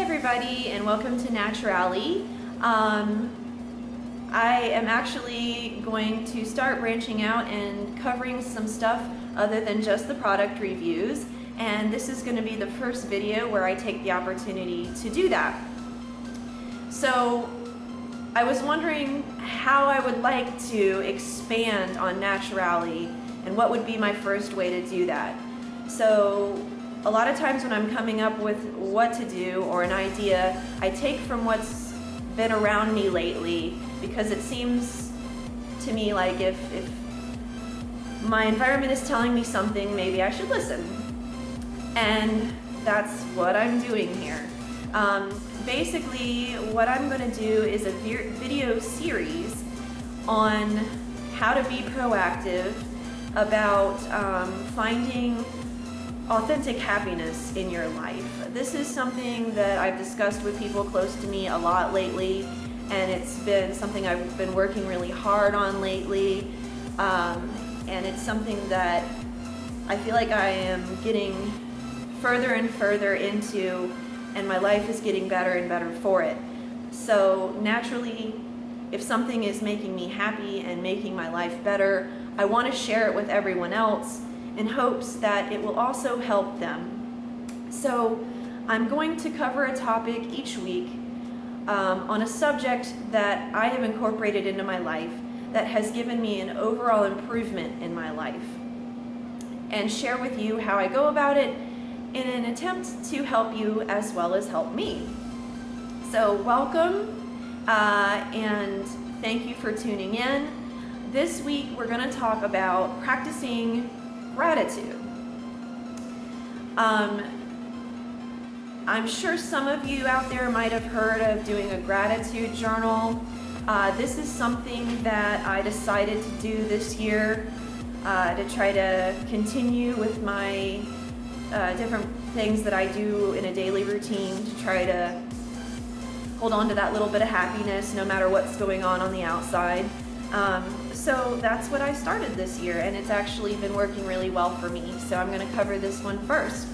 everybody, and welcome to Naturally. I am actually going to start branching out and covering some stuff other than just the product reviews, and this is going to be the first video where I take the opportunity to do that. So I was wondering how I would like to expand on Naturally and what would be my first way to do that. So a lot of times when I'm coming up with what to do or an idea, I take from what's been around me lately, because it seems to me like if my environment is telling me something, maybe I should listen. And that's what I'm doing here. Basically, what I'm going to do is a video series on how to be proactive about finding authentic happiness in your life. This is something that I've discussed with people close to me a lot lately, and it's been something I've been working really hard on lately, and it's something that I feel like I am getting further and further into, and my life is getting better and better for it. So naturally, if something is making me happy and making my life better, I want to share it with everyone else in hopes that it will also help them. So I'm going to cover a topic each week on a subject that I have incorporated into my life that has given me an overall improvement in my life, and share with you how I go about it in an attempt to help you as well as help me. So welcome, and thank you for tuning in. This week we're going to talk about practicing gratitude. I'm sure some of you out there might have heard of doing a gratitude journal. This is something that I decided to do this year to try to continue with my different things that I do in a daily routine to try to hold on to that little bit of happiness no matter what's going on the outside. So that's what I started this year, and it's actually been working really well for me. So I'm going to cover this one first.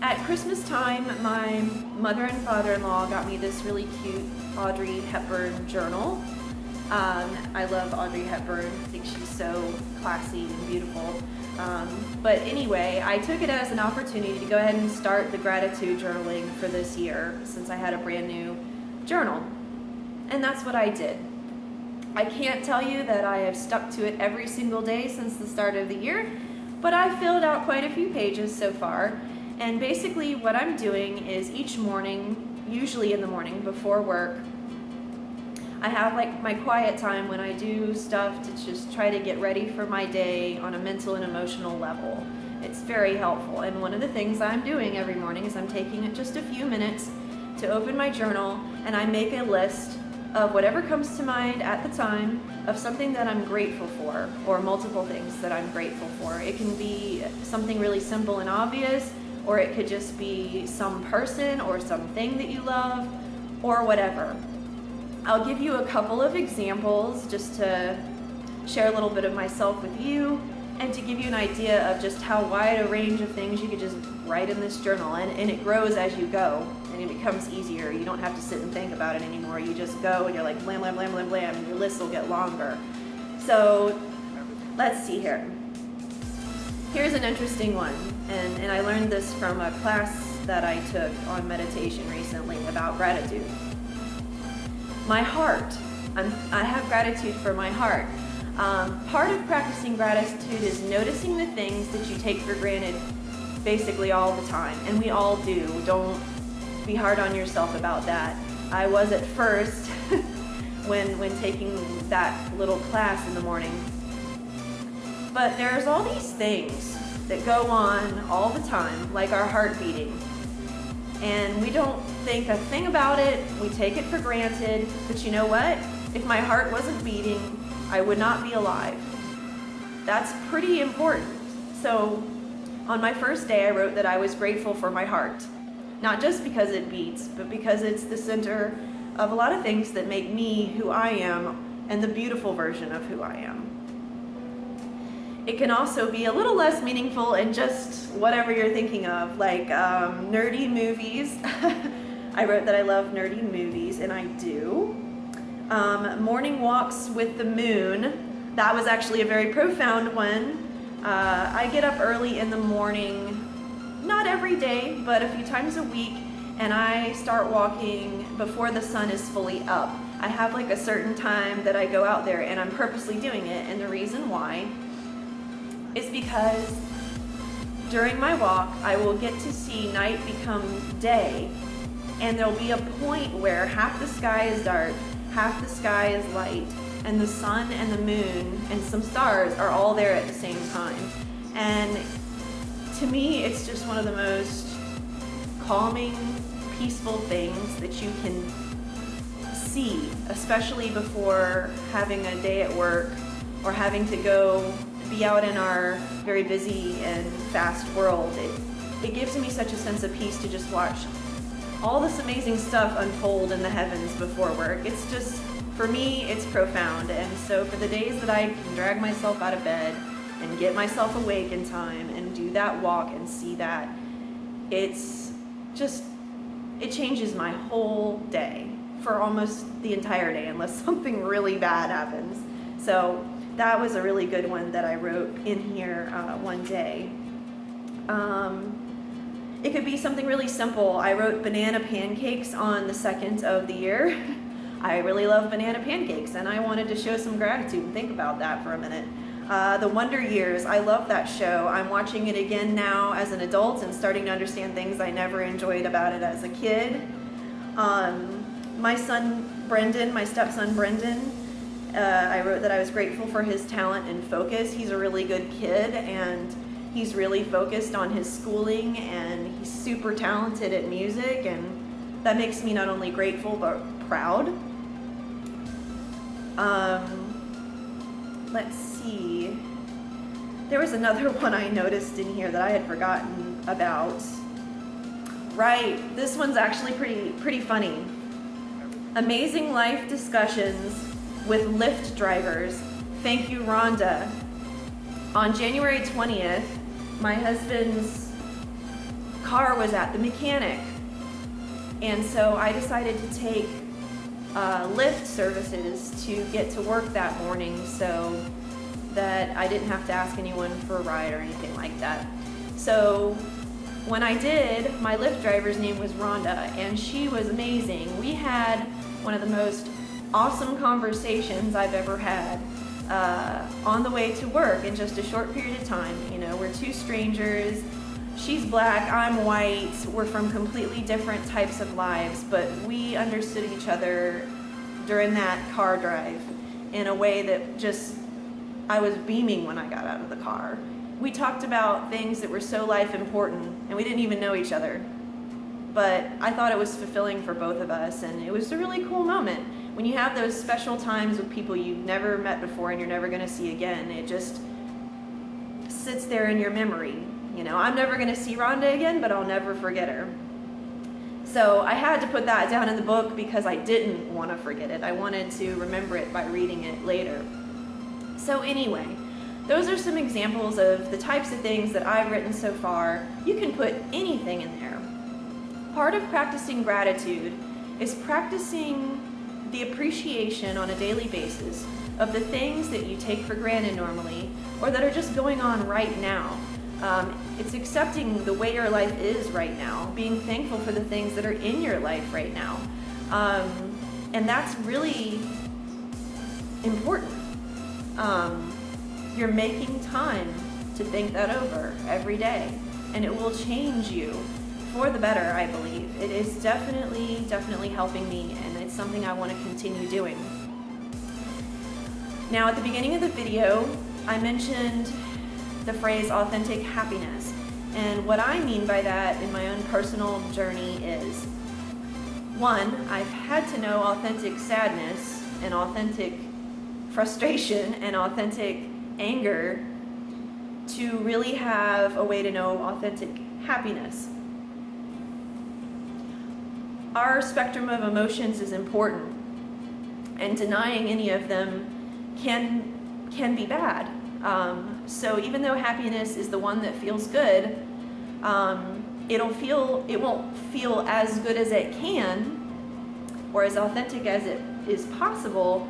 At Christmas time, my mother and father-in-law got me this really cute Audrey Hepburn journal. I love Audrey Hepburn. I think she's so classy and beautiful. But anyway, I took it as an opportunity to go ahead and start the gratitude journaling for this year, since I had a brand new journal. And that's what I did. I can't tell you that I have stuck to it every single day since the start of the year, but I filled out quite a few pages so far. And basically what I'm doing is each morning, usually in the morning before work, I have like my quiet time when I do stuff to just try to get ready for my day on a mental and emotional level. It's very helpful. And one of the things I'm doing every morning is I'm taking just a few minutes to open my journal, and I make a list of whatever comes to mind at the time of something that I'm grateful for, or multiple things that I'm grateful for. It can be something really simple and obvious, or it could just be some person or something that you love, or whatever. I'll give you a couple of examples just to share a little bit of myself with you, and to give you an idea of just how wide a range of things you could just write in this journal, and it grows as you go, and it becomes easier. You don't have to sit and think about it anymore. You just go and you're like blam, blam, blam, blam, blam, and your list will get longer. So let's see here. Here's an interesting one, and I learned this from a class that I took on meditation recently about gratitude. My heart. I have gratitude for my heart. Part of practicing gratitude is noticing the things that you take for granted basically all the time, and we all do. Don't be hard on yourself about that. I was at first when taking that little class in the morning. But there's all these things that go on all the time, like our heart beating. And we don't think a thing about it, we take it for granted, but you know what? If my heart wasn't beating, I would not be alive. That's pretty important. So on my first day, I wrote that I was grateful for my heart. Not just because it beats, but because it's the center of a lot of things that make me who I am and the beautiful version of who I am. It can also be a little less meaningful and just whatever you're thinking of, like nerdy movies. I wrote that I love nerdy movies, and I do. Morning walks with the moon. That was actually a very profound one. I get up early in the morning, not every day, but a few times a week, and I start walking before the sun is fully up. I have like a certain time that I go out there, and I'm purposely doing it, and the reason why is because during my walk, I will get to see night become day, and there'll be a point where half the sky is dark, half the sky is light, and the sun and the moon and some stars are all there at the same time. And to me, it's just one of the most calming, peaceful things that you can see, especially before having a day at work or having to go be out in our very busy and fast world. It gives me such a sense of peace to just watch all this amazing stuff unfold in the heavens before work. It's just, for me, it's profound. And so for the days that I can drag myself out of bed and get myself awake in time and do that walk and see that, it's just, it changes my whole day for almost the entire day, unless something really bad happens. So that was a really good one that I wrote in here one day. It could be something really simple. I wrote banana pancakes on the 2nd of the year. I really love banana pancakes, and I wanted to show some gratitude and think about that for a minute. The Wonder Years, I love that show. I'm watching it again now as an adult and starting to understand things I never enjoyed about it as a kid. My son Brendan, my stepson Brendan, I wrote that I was grateful for his talent and focus. He's a really good kid, and he's really focused on his schooling, and he's super talented at music, and that makes me not only grateful but proud. Let's see. There was another one I noticed in here that I had forgotten about. Right, this one's actually pretty funny. Amazing life discussions with Lyft drivers. Thank you, Rhonda. On January 20th, my husband's car was at the mechanic, and so I decided to take Lyft services to get to work that morning so that I didn't have to ask anyone for a ride or anything like that. So when I did, my Lyft driver's name was Rhonda, and she was amazing. We had one of the most awesome conversations I've ever had on the way to work in just a short period of time. You know, we're two strangers. She's black, I'm white. We're from completely different types of lives, but we understood each other during that car drive in a way that just, I was beaming when I got out of the car. We talked about things that were so life important, and we didn't even know each other. But I thought it was fulfilling for both of us, and it was a really cool moment. When you have those special times with people you've never met before and you're never going to see again, it just sits there in your memory. You know, I'm never going to see Rhonda again, but I'll never forget her. So I had to put that down in the book because I didn't want to forget it. I wanted to remember it by reading it later. So anyway, those are some examples of the types of things that I've written so far. You can put anything in there. Part of practicing gratitude is practicing the appreciation on a daily basis of the things that you take for granted normally or that are just going on right now. It's accepting the way your life is right now, being thankful for the things that are in your life right now. And that's really important. You're making time to think that over every day, and it will change you for the better, I believe. It is definitely helping me, and it's something I want to continue doing. Now, at the beginning of the video, I mentioned the phrase authentic happiness. And what I mean by that in my own personal journey is, one, I've had to know authentic sadness and authentic frustration and authentic anger to really have a way to know authentic happiness. Our spectrum of emotions is important, and denying any of them can be bad. So even though happiness is the one that feels good, it won't feel as good as it can or as authentic as it is possible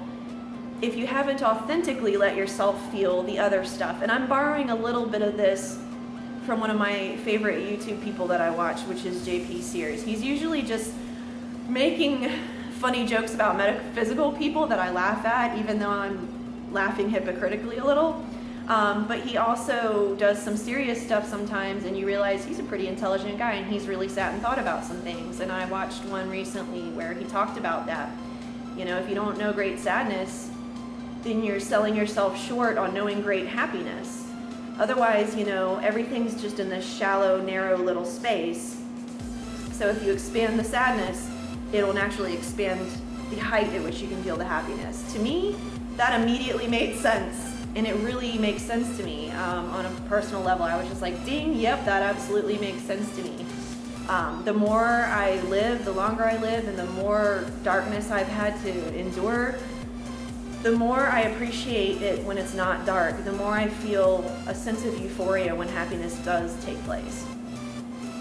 if you haven't authentically let yourself feel the other stuff. And I'm borrowing a little bit of this from one of my favorite YouTube people that I watch, which is JP Sears. He's usually just making funny jokes about metaphysical people that I laugh at, even though I'm laughing hypocritically a little. But he also does some serious stuff sometimes, and you realize he's a pretty intelligent guy, and he's really sat and thought about some things. And I watched one recently where he talked about that. You know, if you don't know great sadness, then you're selling yourself short on knowing great happiness. Otherwise, you know, everything's just in this shallow, narrow little space. So if you expand the sadness, it'll naturally expand the height at which you can feel the happiness. To me, that immediately made sense, and it really makes sense to me on a personal level. I was just like, ding, yep, that absolutely makes sense to me. The more I live, the longer I live, and the more darkness I've had to endure, the more I appreciate it when it's not dark, the more I feel a sense of euphoria when happiness does take place.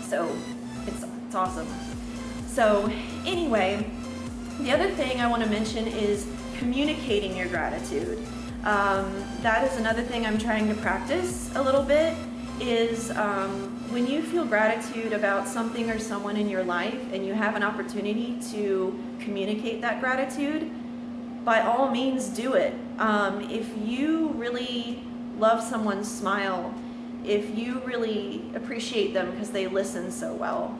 So it's awesome. So anyway, the other thing I want to mention is communicating your gratitude. That is another thing I'm trying to practice a little bit, is when you feel gratitude about something or someone in your life and you have an opportunity to communicate that gratitude, by all means do it. If you really love someone's smile, if you really appreciate them because they listen so well,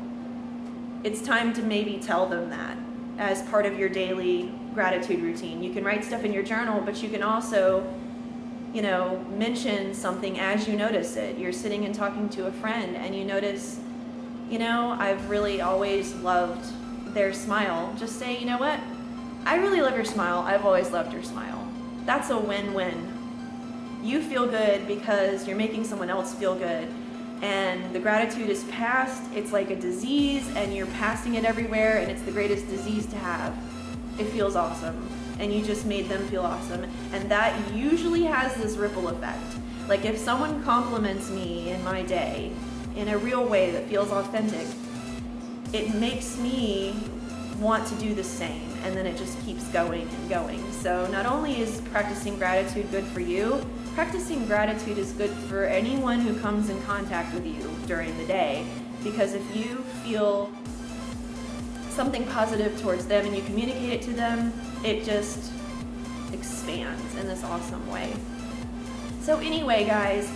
it's time to maybe tell them that as part of your daily gratitude routine. You can write stuff in your journal, but you can also, you know, mention something as you notice it. You're sitting and talking to a friend and you notice, you know, I've really always loved their smile. Just say, you know what? I really love your smile. I've always loved your smile. That's a win-win. You feel good because you're making someone else feel good. And the gratitude is passed. It's like a disease, and you're passing it everywhere, and it's the greatest disease to have. It feels awesome. And you just made them feel awesome. And that usually has this ripple effect. Like if someone compliments me in my day in a real way that feels authentic, it makes me want to do the same, and then it just keeps going and going. So not only is practicing gratitude good for you, practicing gratitude is good for anyone who comes in contact with you during the day, because if you feel something positive towards them and you communicate it to them, it just expands in this awesome way. So anyway, guys,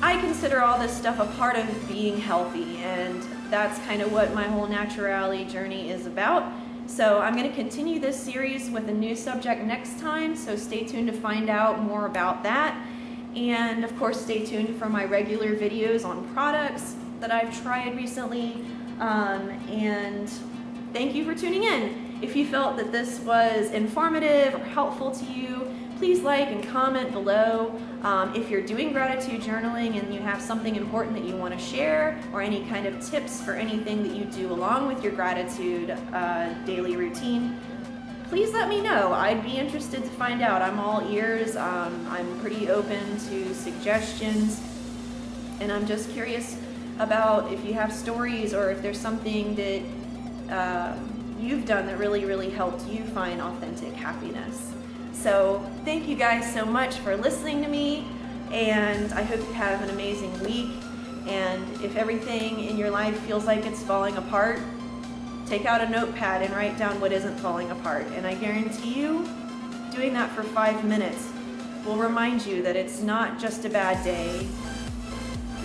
I consider all this stuff a part of being healthy, and that's kind of what my whole naturality journey is about. So I'm going to continue this series with a new subject next time, so stay tuned to find out more about that. And of course, stay tuned for my regular videos on products that I've tried recently. And thank you for tuning in. If you felt that this was informative or helpful to you, please like and comment below. If you're doing gratitude journaling and you have something important that you want to share, or any kind of tips for anything that you do along with your gratitude daily routine, please let me know. I'd be interested to find out. I'm all ears. I'm pretty open to suggestions, and I'm just curious about if you have stories or if there's something that you've done that really, really helped you find authentic happiness. So thank you guys so much for listening to me, and I hope you have an amazing week. And if everything in your life feels like it's falling apart, take out a notepad and write down what isn't falling apart. And I guarantee you, doing that for 5 minutes will remind you that it's not just a bad day,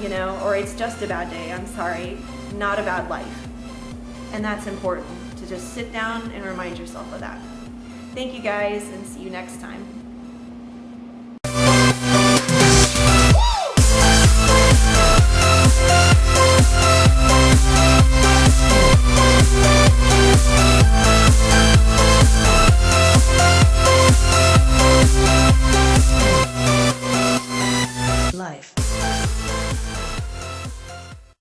you know, or it's just a bad day, I'm sorry, not a bad life. And that's important, to just sit down and remind yourself of that. Thank you guys, and see you next time. Life.